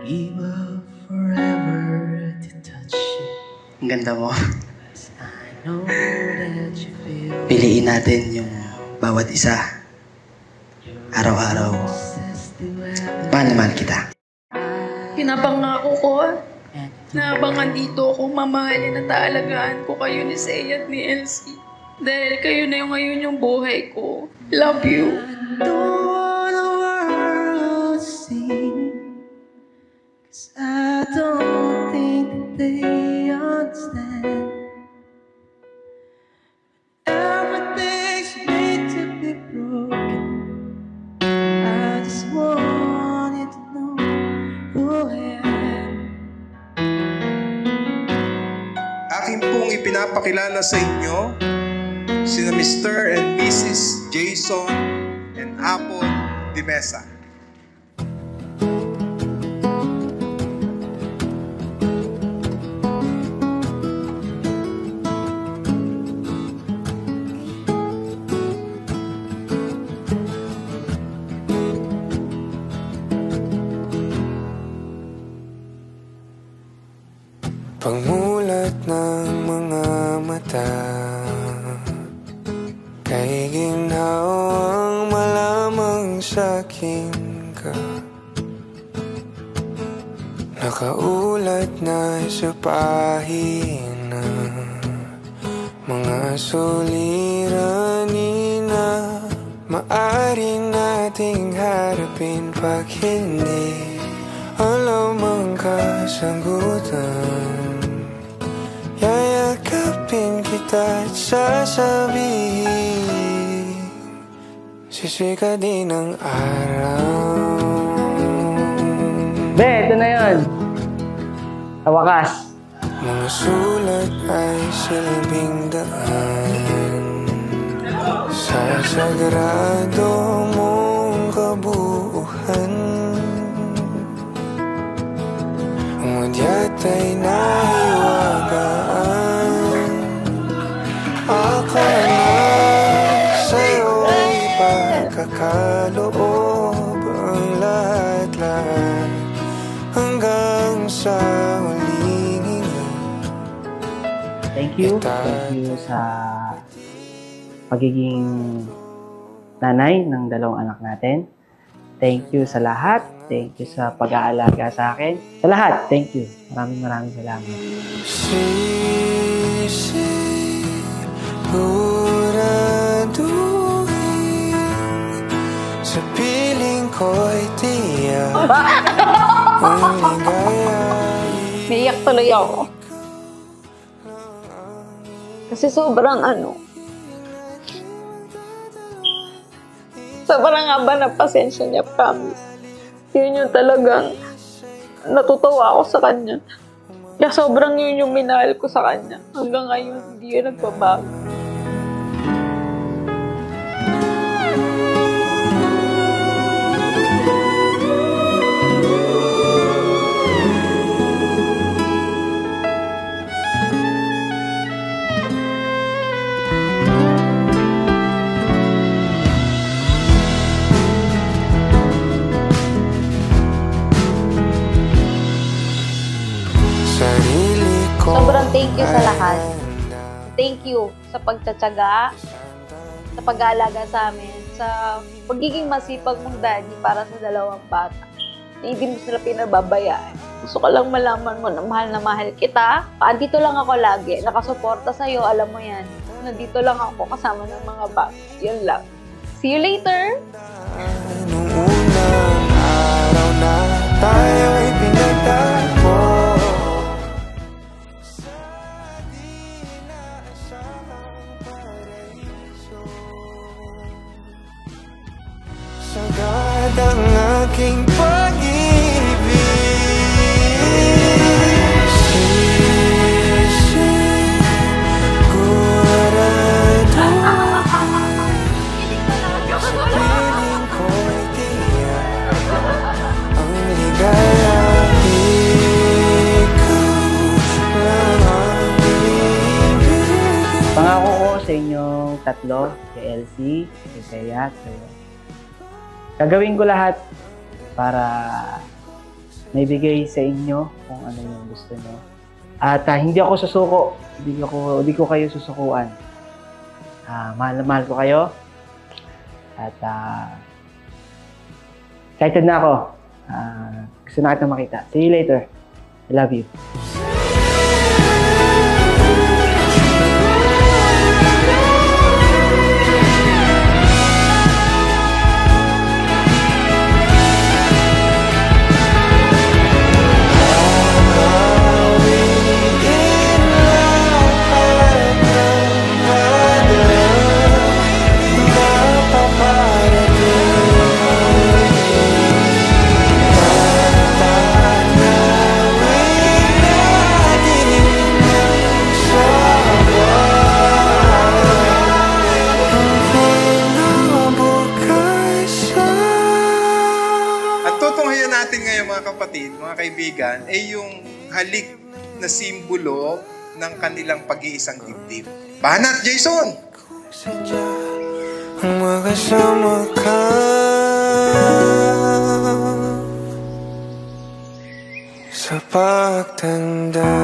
We will forever to touch you. Ang ganda mo. Piliin natin yung bawat isa. Araw-araw. Mahal kita. Pinapangako ko na habang andito ako, mamahalin at aalagaan ko kayo ni Seiya at ni Elsie. Dahil kayo na yung ngayon yung buhay ko. Love you. Don't want the world to see, 'cause I don't think that they understand. Everything's made to be broken. I just want you to know who I am. Akin pong ipinapakilala sa inyo sina Mr. and Mrs. Jason and Apple Di Mesa. Pagmulat ng mga mata, kay ginhawang malamang sa'kin ka. Nakaulat na sa pahina, mga suliranin na maaari nating harapin pag hindi alam ang kasagutan. Yayakapin kita at sasabihin, sisika din ang araw. Be, ito na yun. Sa wakas. Mga sulat ay silbing daan sa sagrado mong kabuuhan. Umudyat ay nahiwagaan. Akala sa'yo'y pagkakaloob ang lahat-lahat hanggang sa huling higa. Thank you sa pagiging nanay ng dalawang anak natin. Thank you sa lahat. Thank you sa pag-aalaga sa akin. Sa lahat, thank you. Maraming salamat. Siguraduhin sa piling ko'y tiyak ang ligaya. Naiyak tuloy ako. Kasi sobrang sobrang haba na pasensya niya, promise. Yun yung talagang natutuwa ako sa kanya. Kaya sobrang yun yung minahal ko sa kanya. Hanggang ngayon, hindi yun nagbabago. Sobrang thank you sa lahat. Thank you sa pagtsatsaga, sa pag-aalaga sa amin, sa pagiging masipag mong daddy para sa dalawang bata. Na hindi mo sila pinababayaan. Gusto ko lang malaman mo na mahal kita. Andito lang ako lagi, nakasuporta sa'yo, alam mo yan. Nandito lang ako kasama ng mga bata. Yun lang. See you later! Nung unang araw na tayo'y pinagtagpo, sagad ang aking pag-ibig. Siguraduhin sa piling ko'y tiyak ang ligaya. Ikaw lang ang ibig. Pangako ko sa inyong tatlo, kay Elsie, kay Seiya, at sa'yo. Gagawin ko lahat para naibigay sa inyo kung ano yung gusto nyo. At hindi ako susuko. Hindi ko kayo susukuan. Mahal na mahal ko kayo. At excited na ako. Gusto na kitang makita. See you later. I love you. Natin ngayon mga kapatid, mga kaibigan, ay yung halik na simbolo ng kanilang pag-iisang dibdib. Banat, Jason! Sadya ang magkasama ka sa pagtanda.